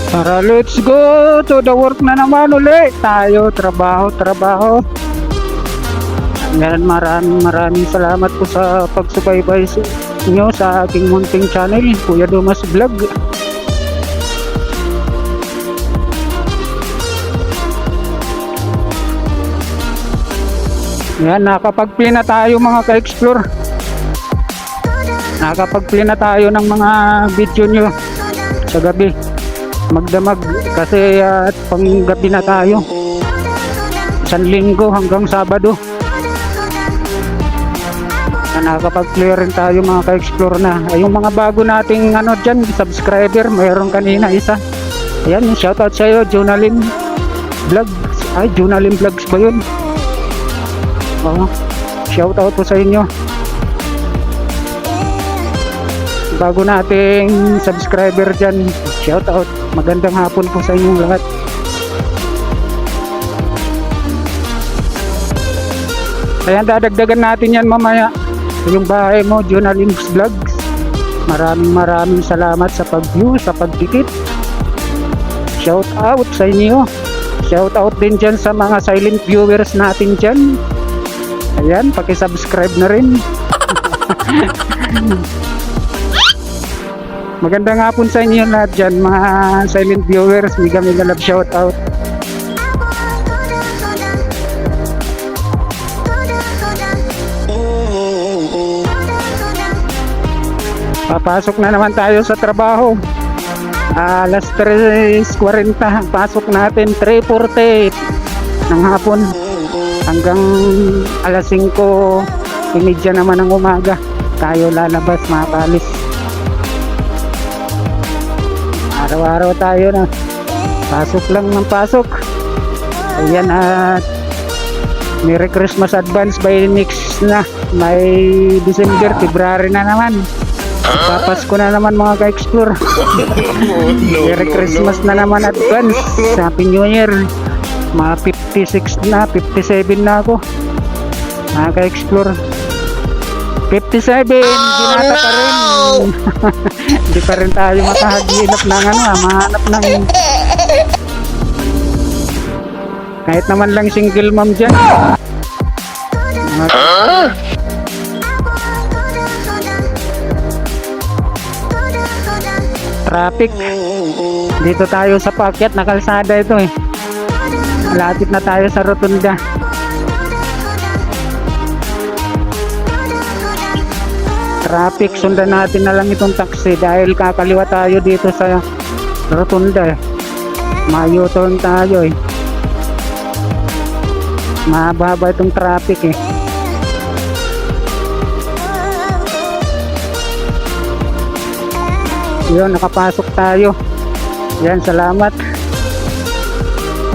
Tara, let's go to the work na naman ulit tayo. Trabaho. Ngayon, maraming salamat po sa pagsubaybay nyo sa aking munting channel, Kuya Dumas Vlog. Yan, nakapag-play na tayo mga ka-explore. Nakapag-play na tayo ng mga video nyo sa gabi. Magdamag kasi panggabi na tayo. Isang linggo hanggang Sabado. Nakakapag-play rin tayo mga ka-explore na. Ay, yung mga bago nating dyan, subscriber, mayroon kanina isa. Ayan, shoutout sa iyo, Jonalim Vlogs. Ay, Jonalim Vlogs ba yun? Oo, shoutout po sa inyo. Bago nating subscriber dyan, shoutout. Magandang hapon po sa inyong lahat. Ayan, dadagdagan natin yan mamaya. Yung bahay mo, Jonalim's Vlogs. Maraming salamat sa pag-view, sa pagdikit. Shoutout sa inyo. Shoutout din dyan sa mga silent viewers natin dyan. Ayan, paki-subscribe na rin. Magandang hapon sa inyo lahat dyan, mga silent viewers. Mega love shoutout. Papasok na naman tayo sa trabaho. Alas 3:40 pasok natin, 3:40 ng hapon hanggang alas 5:30 naman ng umaga tayo lalabas mga kalis. Araw-araw tayo na pasok lang ng pasok. Ayan, at Merry Christmas advance by next na may December, February na naman. Papasko na naman mga ka-explore. Merry Christmas na naman advance. Happy New Year. Mga 56 na, 57 na ako mga ka-explore. 57, binata pa rin. Hindi pa rin tayo makahagilap ng mahanap ng kahit naman lang single mom dyan. Traffic. Dito tayo sa paakyat na kalsada ito eh. Malapit na tayo sa rotunda. Traffic, sundan natin na lang itong taxi dahil kakaliwa tayo dito sa rotunda eh. May-U-turn tayo eh. Mahaba itong traffic eh. Yun, nakapasok tayo. Yan, salamat.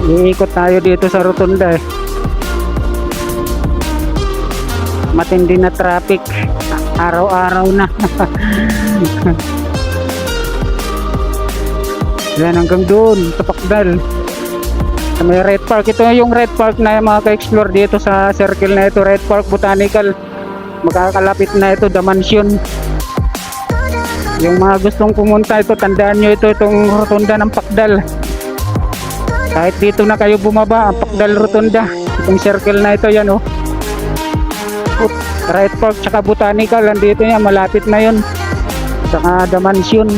Iikot tayo dito sa rotunda eh. Matindi na traffic. Araw-araw na. Yan, hanggang doon sa Pakdal. Sa may Red Park. Ito yung Red Park na yung mga ka-explore dito sa circle na ito. Red Park Botanical. Magkakalapit na ito, The Mansion. Yung mga gustong pumunta ito, tandaan nyo ito, itong rotunda ng Pakdal. Kahit dito na kayo bumaba, ang Pakdal Rotunda. Itong circle na ito, yan oh. Right Park tsaka Botanical, andito yan, malapit na yun. Tsaka The Mansion.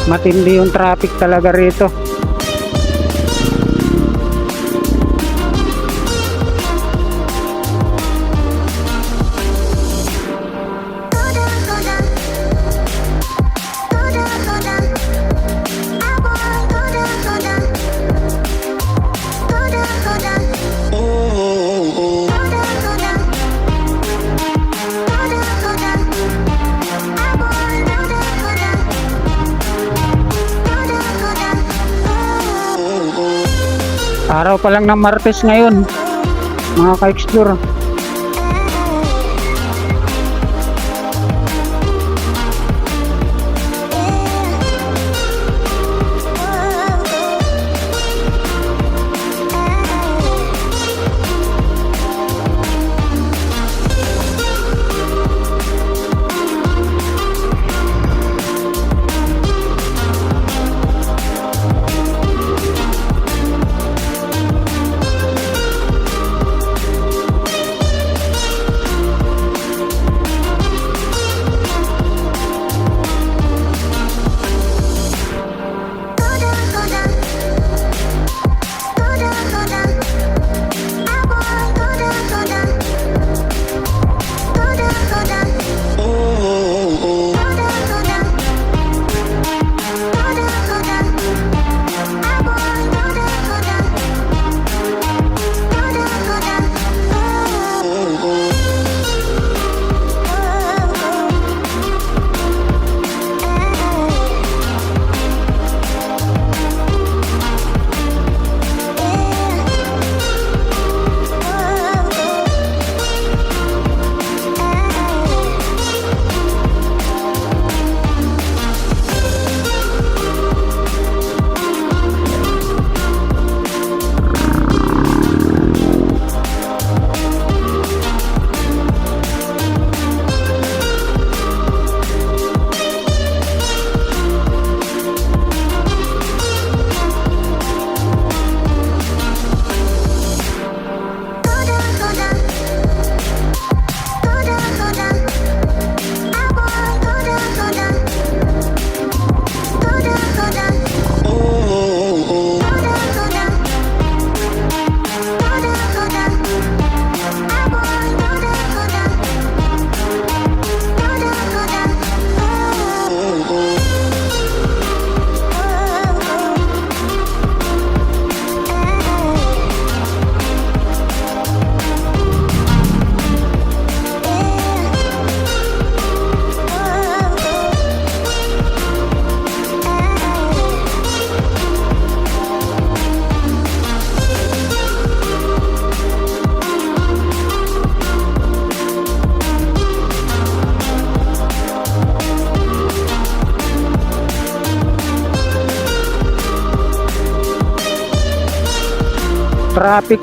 Matindi yung traffic talaga rito. Araw pa lang ng Martes ngayon, mga ka-explore.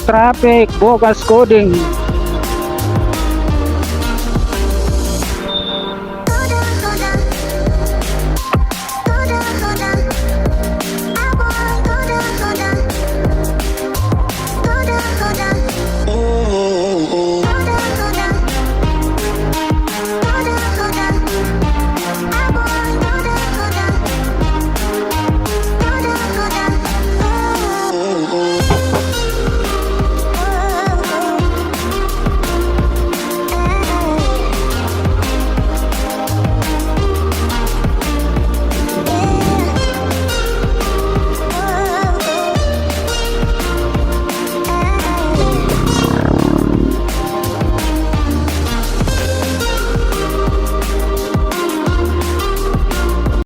Traffic, bogus coding.